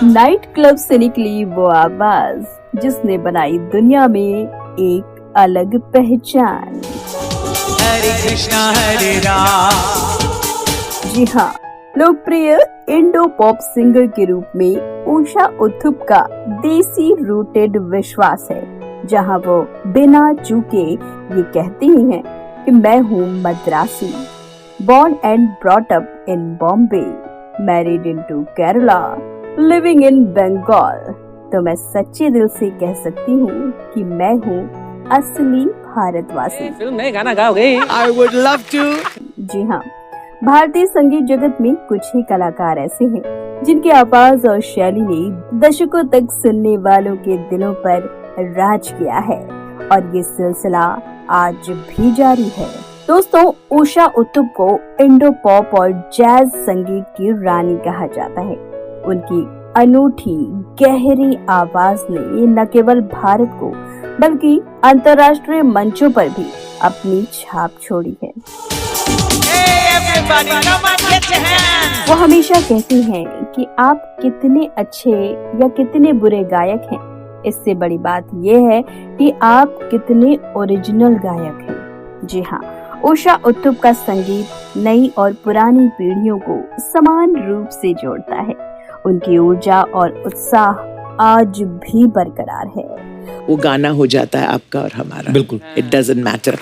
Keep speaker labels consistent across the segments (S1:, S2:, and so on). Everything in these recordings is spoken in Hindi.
S1: नाइट क्लब से निकली वो आवाज जिसने बनाई दुनिया में एक अलग पहचान।
S2: हरे कृष्णा हरे राम।
S1: जी हाँ, लोकप्रिय इंडो पॉप सिंगर के रूप में उषा उत्थुप का देसी रूटेड विश्वास है, जहाँ वो बिना चूके ये कहती ही हैं कि मैं हूँ Madrasi, born and brought up in Bombay, married into Kerala, living in Bengal। तो मैं सच्चे दिल से कह सकती हूँ कि मैं हूँ असली भारतवासी।
S3: फिल्म में गाना गाओगे?
S2: I would love to।
S1: जी हाँ, भारतीय संगीत जगत में कुछ ही कलाकार ऐसे हैं जिनकी आवाज और शैली ने दशकों तक सुनने वालों के दिलों पर राज किया है और ये सिलसिला आज भी जारी है। दोस्तों, उषा उत्थुप को इंडो पॉप और जैज संगीत की रानी कहा जाता है। उनकी अनूठी गहरी आवाज ने न केवल भारत को बल्कि अंतर्राष्ट्रीय मंचों पर भी अपनी छाप छोड़ी है। वो हमेशा कहती हैं कि आप कितने अच्छे या कितने बुरे गायक हैं, इससे बड़ी बात यह है कि आप कितने ओरिजिनल गायक हैं। जी हाँ, उषा उत्थुप का संगीत नई और पुरानी पीढ़ियों को समान रूप से जोड़ता है। उनकी ऊर्जा और उत्साह आज भी बरकरार है।
S4: वो गाना हो जाता है आपका और हमारा,
S3: बिल्कुल,
S4: it doesn't matter.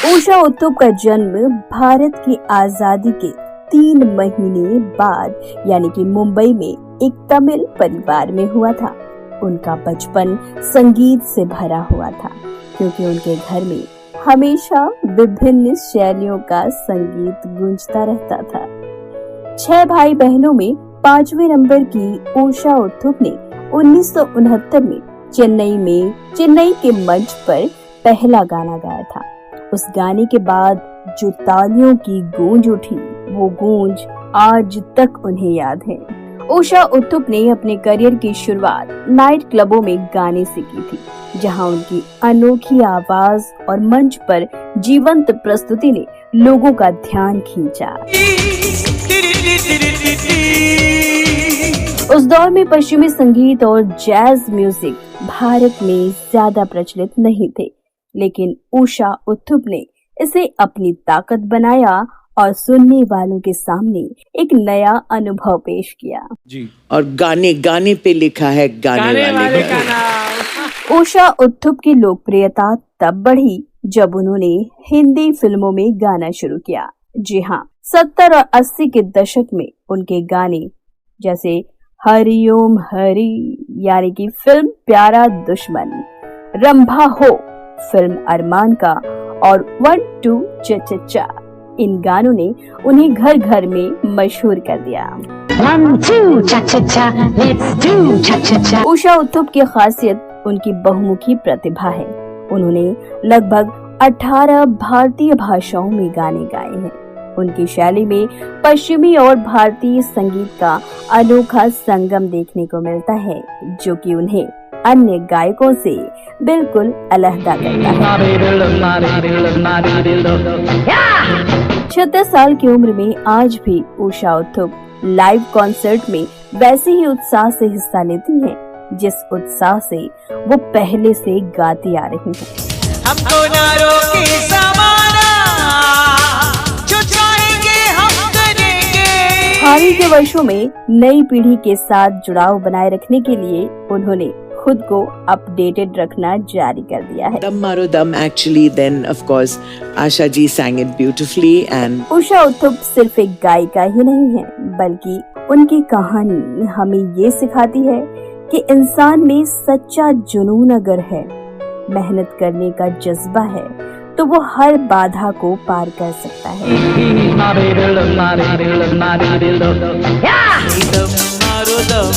S1: Usha Uthup का जन्म भारत की आजादी के 3 महीने बाद यानी कि मुंबई में एक तमिल परिवार में हुआ था। उनका बचपन संगीत से भरा हुआ था क्योंकि उनके घर में हमेशा विभिन्न शैलियों का संगीत गूंजता रहता था। 6 भाई बहनों में 5वें नंबर की उषा उत्थुप ने 1969 में चेन्नई के मंच पर पहला गाना गाया था। उस गाने के बाद जो तालियों की गूंज उठी, वो गूंज आज तक उन्हें याद है। उषा उत्थुप ने अपने करियर की शुरुआत नाइट क्लबों में गाने से की थी, जहां उनकी अनोखी आवाज और मंच पर जीवंत प्रस्तुति ने लोगों का ध्यान खींचा। उस दौर में पश्चिमी संगीत और जैज म्यूजिक भारत में ज्यादा प्रचलित नहीं थे, लेकिन उषा उत्थुप ने इसे अपनी ताकत बनाया और सुनने वालों के सामने एक नया अनुभव पेश किया।
S3: जी,
S4: और गाने पे लिखा है गाने वाले
S1: गाना। उषा उत्थुप की लोकप्रियता तब बढ़ी जब उन्होंने हिंदी फिल्मों में गाना शुरू किया। जी हाँ, 70 और 80 के दशक में उनके गाने जैसे हरिओम हरि यानी कि फिल्म प्यारा दुश्मन, रंभा हो फिल्म अरमान का और 1 2 चा चा चा, इन गानों ने उन्हें घर घर में मशहूर कर दिया।
S5: 1 2 चा चा चा, let's do चा चा चा।
S1: उषा उत्थुप की खासियत उनकी बहुमुखी प्रतिभा है। उन्होंने लगभग 18 भारतीय भाषाओं में गाने गाए हैं। उनकी शैली में पश्चिमी और भारतीय संगीत का अनोखा संगम देखने को मिलता है, जो कि उन्हें अन्य गायकों से बिल्कुल अलहदा करता है। 36 साल की उम्र में आज भी उषा उत्थुप लाइव कॉन्सर्ट में वैसे ही उत्साह से हिस्सा लेती हैं, जिस उत्साह से वो पहले से गाती आ रही हैं।
S2: हमको ना रोके ज़माना, जो चाहेंगे हम करेंगे।
S1: हाल ही के वर्षों में नई पीढ़ी के साथ जुड़ाव बनाए रखने के लिए उन्होंने खुद को अपडेटेड रखना जारी कर दिया है।
S4: Dum Maro Dum, actually then of course Asha ji sang it beautifully and
S1: Usha Uthup सिर्फ एक गायिका ही नहीं है, बल्कि उनकी कहानी हमें ये सिखाती है कि इंसान में सच्चा जुनून अगर है, मेहनत करने का जज्बा है, तो वो हर बाधा को पार कर सकता है।
S2: दम मारो दम,